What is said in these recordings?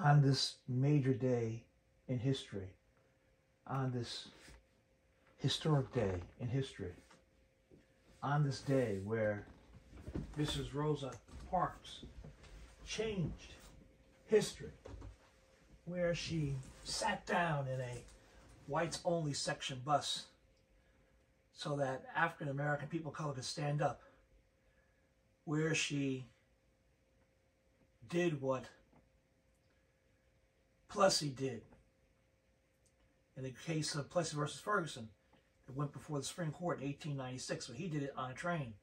on this major day in history, on this historic day in history, on this day where Mrs. Rosa Parks changed history, where she sat down in a whites only section bus so that African American people of color could stand up, where she did what Plessy did in the case of Plessy versus Ferguson. It went before the Supreme Court in 1896, so he did it on a train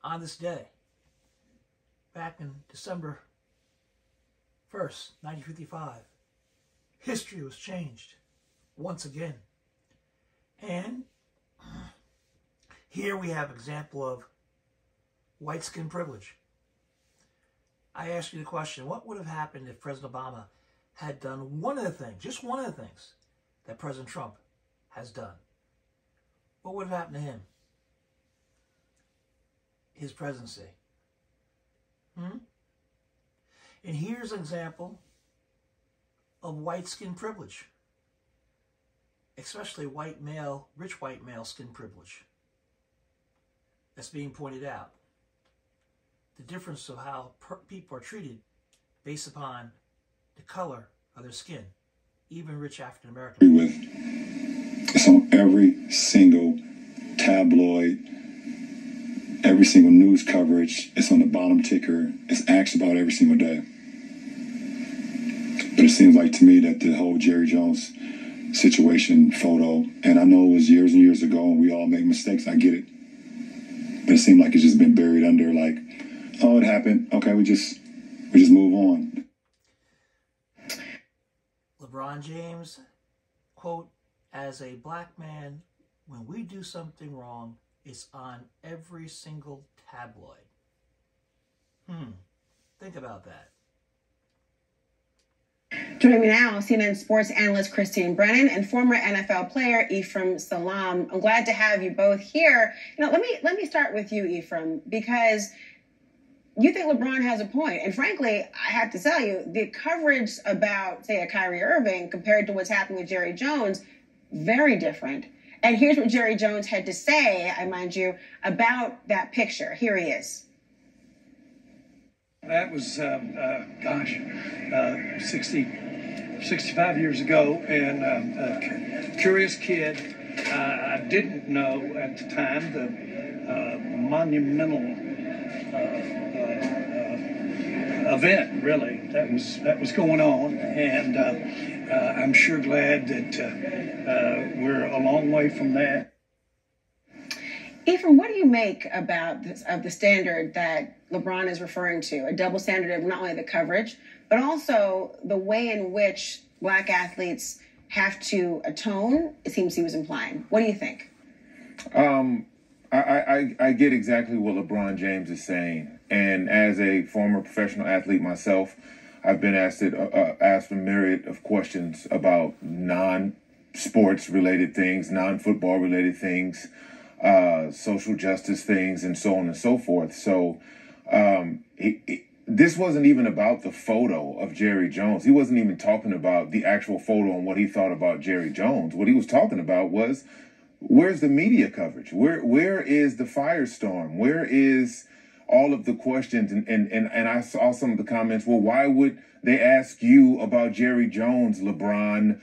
on this day, back in December 1st, 1955. History was changed once again. And here we have an example of white skin privilege. I ask you the question, what would have happened if President Obama had done one of the things, just one of the things, that President Trump has done? What would have happened to him? His presidency. And here's an example of white skin privilege, especially white male, rich white male skin privilege that's being pointed out. The difference of how people are treated based upon the color of their skin, even rich African Americans. It's on every single tabloid, every single news coverage. It's on the bottom ticker. It's asked about every single day. But it seems like to me that the whole Jerry Jones situation photo, and I know it was years and years ago and we all make mistakes, I get it. But it seemed like it's just been buried under like, oh, it happened. Okay, we just move on. LeBron James, quote, as a black man, when we do something wrong, it's on every single tabloid. Think about that. Joining me now, CNN sports analyst Christine Brennan and former NFL player Ephraim Salaam. I'm glad to have you both here. Let me start with you, Ephraim, because you think LeBron has a point. And frankly, I have to tell you, the coverage about, say, a Kyrie Irving compared to what's happening with Jerry Jones, very different. And here's what Jerry Jones had to say, I mind you, about that picture. Here he is. That was, 65 years ago, and a curious kid. I didn't know at the time the monumental event, really, that was going on, and I'm sure glad that we're a long way from that. Ephraim, what do you make about the standard that LeBron is referring to, a double standard of not only the coverage, but also the way in which black athletes have to atone? It seems he was implying. What do you think? I get exactly what LeBron James is saying. And as a former professional athlete myself, I've been asked a myriad of questions about non-sports related things, non-football related things, social justice things, and so on and so forth. So this wasn't even about the photo of Jerry Jones. He wasn't even talking about the actual photo and what he thought about Jerry Jones. What he was talking about was, where's the media coverage? Where is the firestorm? Where is all of the questions? And I saw some of the comments, well, why would they ask you about Jerry Jones, LeBron?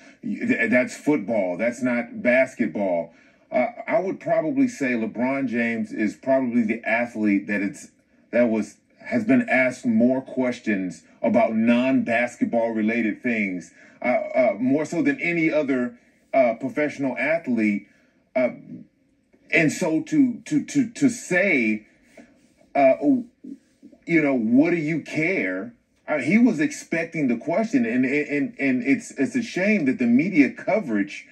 That's football. That's not basketball. I would probably say LeBron James is probably the athlete has been asked more questions about non-basketball related things, more so than any other professional athlete. And so to say, what do you care? He was expecting the question, and it's a shame that the media coverage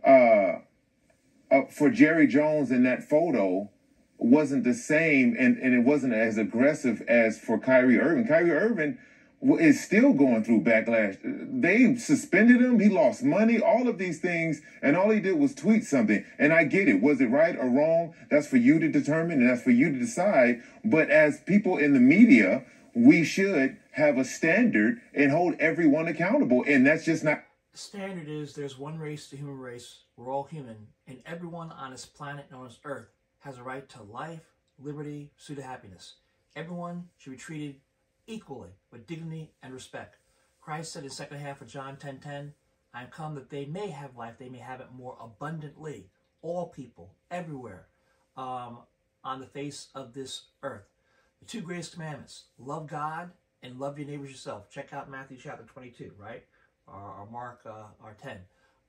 for Jerry Jones in that photo wasn't the same, and it wasn't as aggressive as for Kyrie Irving. Kyrie Irving is still going through backlash. They suspended him. He lost money, all of these things, and all he did was tweet something. And I get it. Was it right or wrong? That's for you to determine, and that's for you to decide. But as people in the media, we should have a standard and hold everyone accountable. And that's just not. The standard is there's one race, the human race. We're all human, and everyone on this planet known as Earth has a right to life, liberty, pursuit of happiness. Everyone should be treated equally with dignity and respect. Christ said in the second half of John 10:10, I am come that they may have life, they may have it more abundantly. All people, everywhere, on the face of this earth. The two greatest commandments, love God and love your neighbors yourself. Check out Matthew chapter 22, right? Or Mark or 10.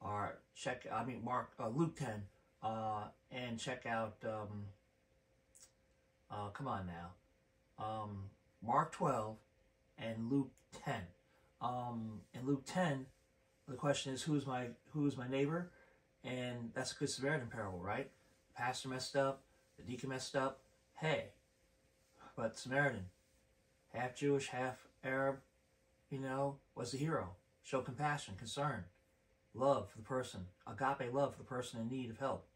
Or Luke 10. And check out, come on now, Mark 12 and Luke 10. In Luke 10, the question is, who is my neighbor? And that's a Good Samaritan parable, right? The pastor messed up, the deacon messed up. Hey, but Samaritan, half Jewish, half Arab, was the hero. Show compassion, concern, love for the person, agape love for the person in need of help.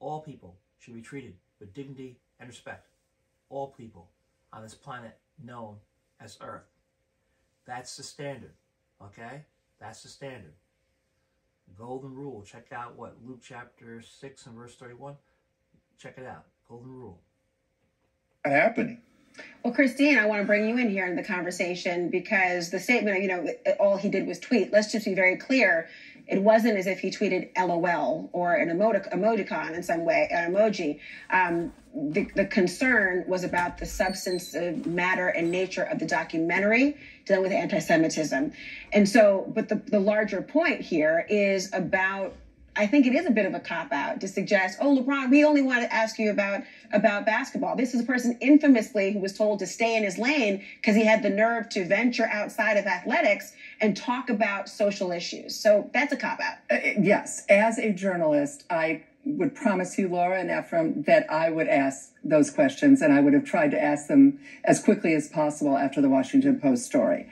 All people should be treated with dignity and respect. All people on this planet known as Earth. That's the standard, okay? That's the standard. Golden rule. Check out Luke chapter 6 and verse 31. Check it out. Golden rule. Happening. Well, Christine, I want to bring you in here in the conversation because the statement, all he did was tweet. Let's just be very clear. It wasn't as if he tweeted LOL or an emoticon in some way, an emoji. The concern was about the substance, matter, and nature of the documentary dealing with anti-Semitism. And so, but the larger point here is about, I think it is a bit of a cop-out to suggest, oh, LeBron, we only want to ask you about basketball. This is a person infamously who was told to stay in his lane because he had the nerve to venture outside of athletics and talk about social issues. So that's a cop-out. Yes. As a journalist, I would promise you, Laura and Ephraim, that I would ask those questions, and I would have tried to ask them as quickly as possible after the Washington Post story.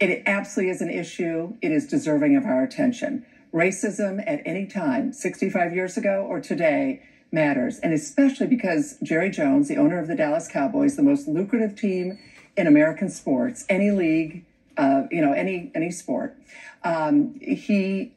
It absolutely is an issue. It is deserving of our attention. Racism at any time, 65 years ago or today, matters. And especially because Jerry Jones, the owner of the Dallas Cowboys, the most lucrative team in American sports, any league, any sport, he,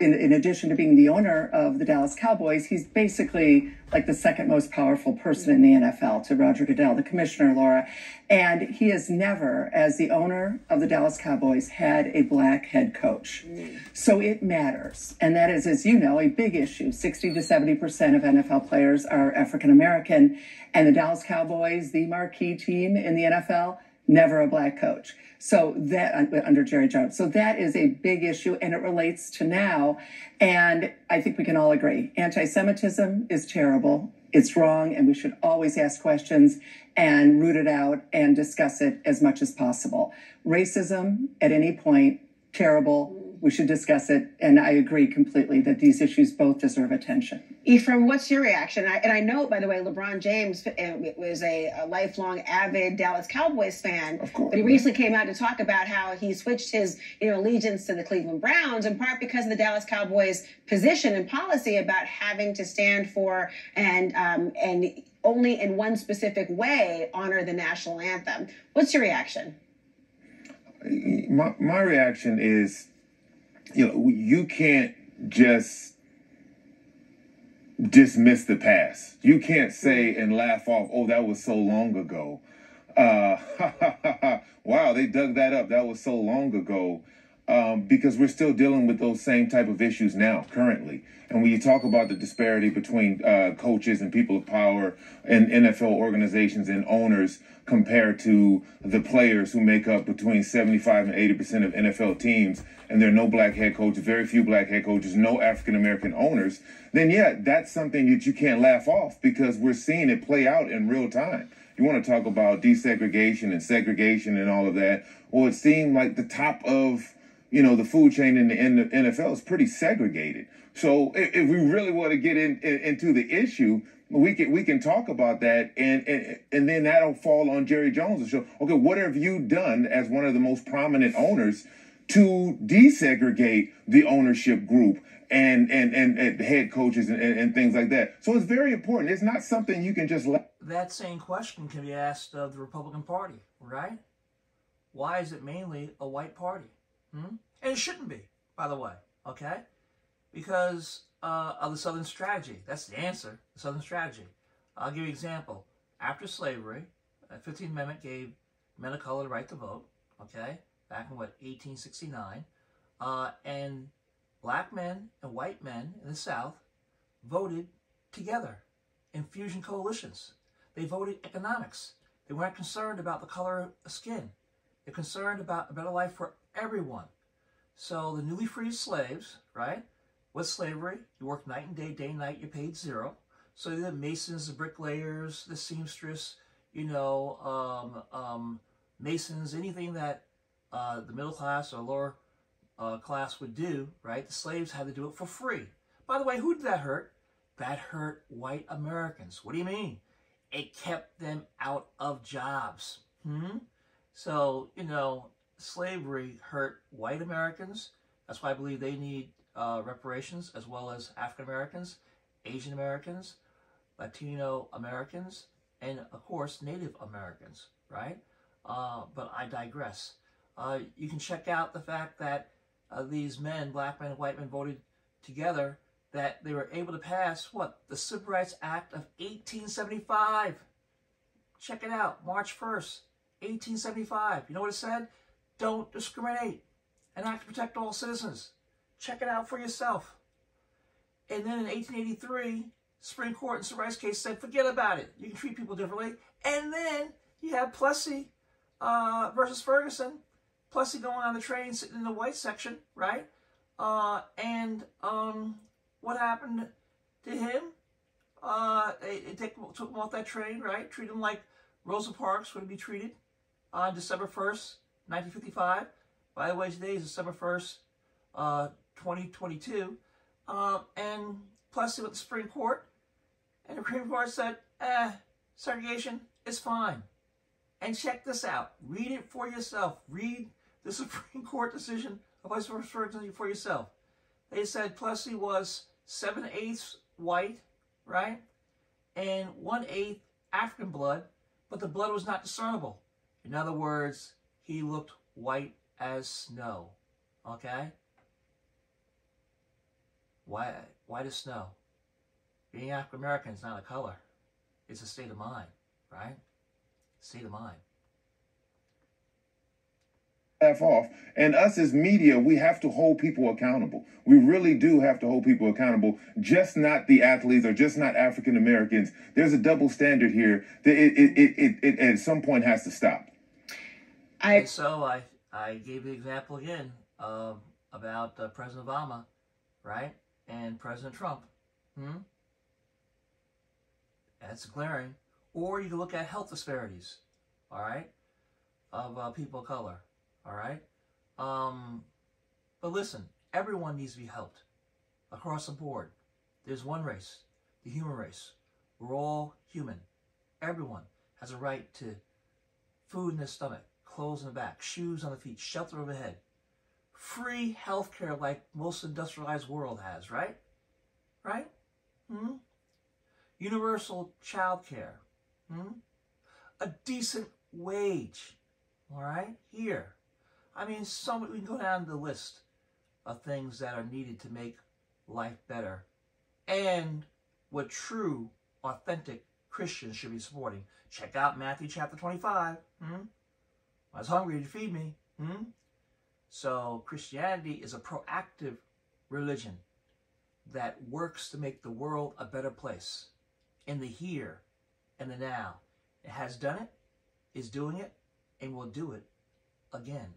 in addition to being the owner of the Dallas Cowboys, he's basically like the second most powerful person in the NFL to Roger Goodell, the commissioner, Laura. And he has never, as the owner of the Dallas Cowboys, had a black head coach. So it matters. And that is, as you know, a big issue. 60 to 70% of NFL players are African American. And the Dallas Cowboys, the marquee team in the NFL, never a black coach. So that, under Jerry Jones. So that is a big issue, and it relates to now. And I think we can all agree, anti-Semitism is terrible. It's wrong, and we should always ask questions and root it out and discuss it as much as possible. Racism, at any point, terrible. We should discuss it. And I agree completely that these issues both deserve attention. Ephraim, what's your reaction? And I know, by the way, LeBron James was a lifelong avid Dallas Cowboys fan. Of course. But he recently came out to talk about how he switched his allegiance to the Cleveland Browns, in part because of the Dallas Cowboys' position and policy about having to stand for and only in one specific way honor the national anthem. What's your reaction? My reaction is, you can't just dismiss the past. You can't say and laugh off, oh, that was so long ago. Wow, they dug that up. That was so long ago. Because we're still dealing with those same type of issues now, currently. And when you talk about the disparity between coaches and people of power and NFL organizations and owners compared to the players who make up between 75 and 80% of NFL teams, and there are no black head coaches, very few black head coaches, no African-American owners, then yeah, that's something that you can't laugh off because we're seeing it play out in real time. You want to talk about desegregation and segregation and all of that. Well, it seemed like the top of the food chain in the NFL is pretty segregated. So if we really want to get into the issue, we can talk about that, and then that'll fall on Jerry Jones and show, okay, what have you done as one of the most prominent owners to desegregate the ownership group and head coaches and things like that? So it's very important. It's not something you can just let. That same question can be asked of the Republican Party, right? why is it mainly a white party? And it shouldn't be, by the way, okay? Because of the Southern strategy. That's the answer, the Southern strategy. I'll give you an example. After slavery, the 15th Amendment gave men of color the right to vote, okay, back in, 1869. And black men and white men in the South voted together in fusion coalitions. They voted economics. They weren't concerned about the color of skin. They're concerned about a better life for everyone. So the newly freed slaves, right, with slavery, you worked night and day and night, you paid zero. So the masons, the bricklayers, the seamstress, masons, anything that the middle class or lower class would do, right? The slaves had to do it for free. By the way, who did that hurt? That hurt white Americans. What do you mean? It kept them out of jobs. So, slavery hurt white Americans. That's why I believe they need reparations, as well as African Americans, Asian Americans, Latino Americans, and of course Native Americans, right? But I digress. You can check out the fact that these men, black men and white men, voted together, that they were able to pass the Civil Rights Act of 1875. Check it out, March 1st, 1875. You know what it said? Don't discriminate. An act to protect all citizens. Check it out for yourself. And then in 1883, Supreme Court in civil rights case said, forget about it. You can treat people differently. And then you have Plessy versus Ferguson. Plessy going on the train, sitting in the white section, right? What happened to him? They took him off that train, right? Treat him like Rosa Parks would be treated on December 1st, 1955. By the way, today is December 1st, 2022. And Plessy with the Supreme Court. And the Supreme Court said, segregation is fine. And check this out. Read it for yourself. Read the Supreme Court decision of Vice Ferguson for yourself. They said Plessy was 7/8 white, right? And 1/8 African blood, but the blood was not discernible. In other words, he looked white as snow. Okay? White as snow. Being African American is not a color. It's a state of mind, right? State of mind. Off. And us as media, we have to hold people accountable. We really do have to hold people accountable, just not the athletes or just not African Americans. There's a double standard here that it at some point has to stop. So I gave the example again about President Obama, right, and President Trump. That's glaring. Or you can look at health disparities, all right, of people of color. All right? But listen, everyone needs to be helped across the board. There's one race, the human race. We're all human. Everyone has a right to food in their stomach, clothes in the back, shoes on the feet, shelter over the head. Free health care like most industrialized world has, right? Right? Universal child care. A decent wage. All right? Here. I mean, we can go down the list of things that are needed to make life better and what true, authentic Christians should be supporting. Check out Matthew chapter 25. I was hungry, to feed me. So Christianity is a proactive religion that works to make the world a better place in the here and the now. It has done it, is doing it, and will do it again.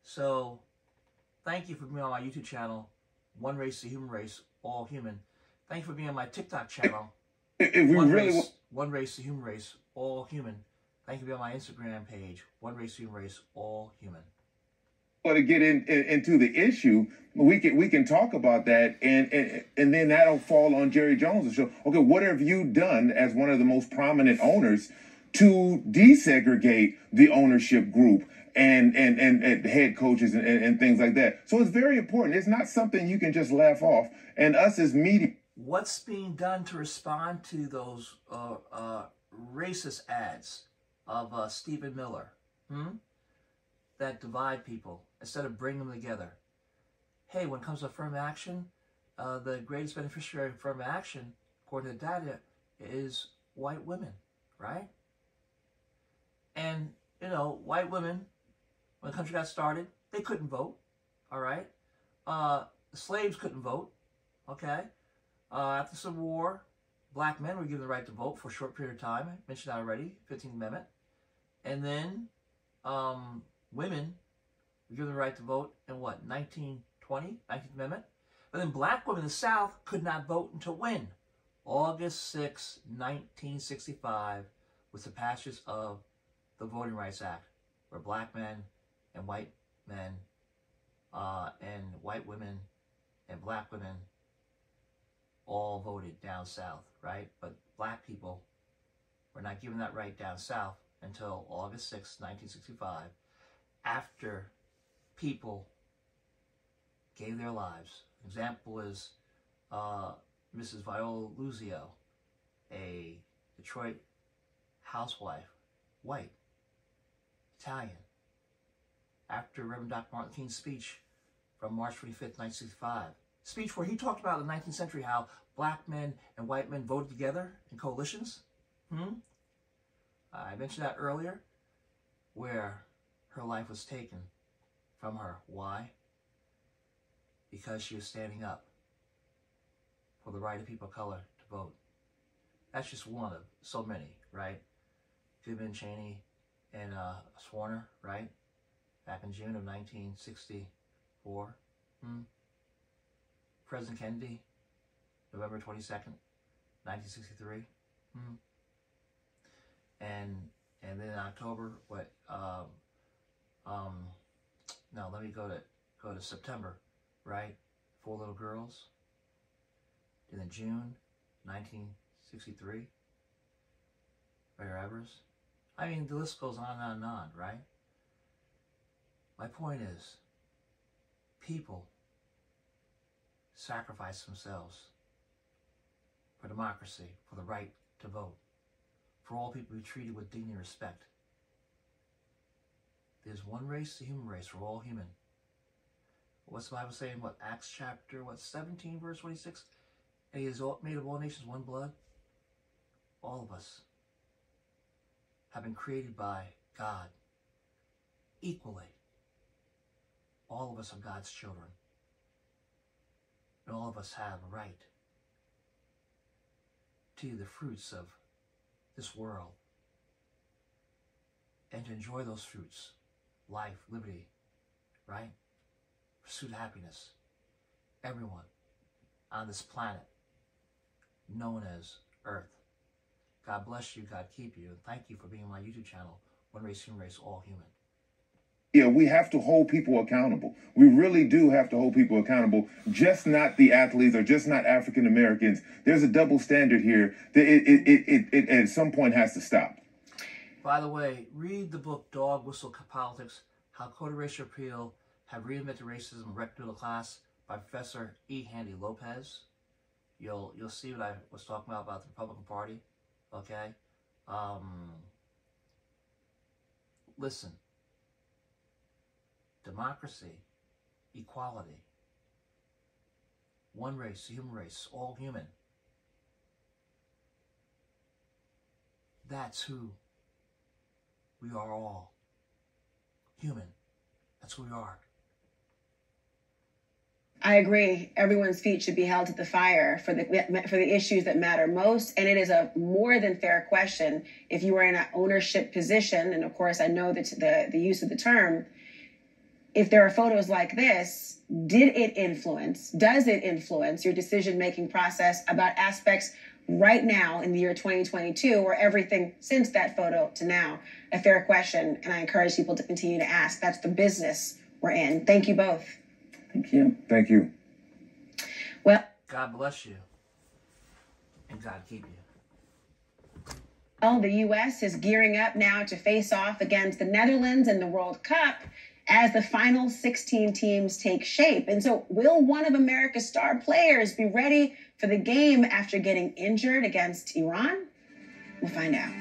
So, thank you for being on my YouTube channel, One Race, the Human Race, All Human. Thank you for being on my TikTok channel, One Race, the Human Race, All Human. Thank you for being on my Instagram page, One Race, the Human Race, All Human. To get into the issue, we can talk about that, and then that'll fall on Jerry Jones' show. Okay, what have you done as one of the most prominent owners to desegregate the ownership group and head coaches and things like that? So it's very important. It's not something you can just laugh off. And us as media, what's being done to respond to those racist ads of Stephen Miller? that divide people instead of bring them together. Hey, when it comes to affirmative action, the greatest beneficiary of affirmative action, according to the data, is white women, right? And, you know, white women, when the country got started, they couldn't vote, all right? Slaves couldn't vote, okay? After the Civil War, black men were given the right to vote for a short period of time. I mentioned that already, 15th Amendment. And then women were given the right to vote in what, 1920, 19th Amendment? But then black women in the South could not vote until when? August 6, 1965, with the passage of the Voting Rights Act, where black men and white men and white women and black women all voted down south, right? But black people were not given that right down south until August 6, 1965, after people gave their lives. An example is Mrs. Viola Luzio, a Detroit housewife, white, Italian. After Reverend Dr. Martin Luther King's speech from March 25th, 1965, speech where he talked about in the 19th century how black men and white men voted together in coalitions. I mentioned that earlier, where her life was taken from her. Why? Because she was standing up for the right of people of color to vote. That's just one of so many, right? Goodman, Cheney, and Swarner, right? Back in June of 1964. President Kennedy, November 22nd, 1963. And then in October, what? No, let me go to September, right? 4 little girls. And then June 1963, Mayor Evers. I mean, the list goes on and on and on, right? My point is, people sacrifice themselves for democracy, for the right to vote, for all people to be treated with dignity and respect. There's one race, the human race. We're all human. What's the Bible saying? What, Acts chapter, 17, verse 26? And he has made of all nations one blood. All of us have been created by God equally. All of us are God's children. And all of us have a right to the fruits of this world and to enjoy those fruits. Life, liberty, right? Pursuit of happiness. Everyone on this planet known as Earth. God bless you, God keep you, and thank you for being on my YouTube channel, One Race, Human Race, All Human. Yeah, we have to hold people accountable. We really do have to hold people accountable, just not the athletes or just not African Americans. There's a double standard here that it at some point has to stop. By the way, read the book Dog Whistle Politics, How Code Racial Appeal Have Reinvented Racism in Wrecked Middle Class by Professor E. Handy Lopez. You'll see what I was talking about the Republican Party, okay? Listen. Democracy, equality, one race, human race, all human. That's who we are all. Human. That's who we are. I agree. Everyone's feet should be held to the fire for the issues that matter most. And it is a more than fair question if you are in an ownership position. And of course, I know that the use of the term, if there are photos like this, does it influence your decision-making process about aspects right now in the year 2022 or everything since that photo to now? A fair question, and I encourage people to continue to ask. That's the business we're in. Thank you both. Thank you. Thank you. Well, God bless you, and God keep you. Well, the U.S. is gearing up now to face off against the Netherlands in the World Cup as the final 16 teams take shape. And so will one of America's star players be ready for the game after getting injured against Iran? We'll find out.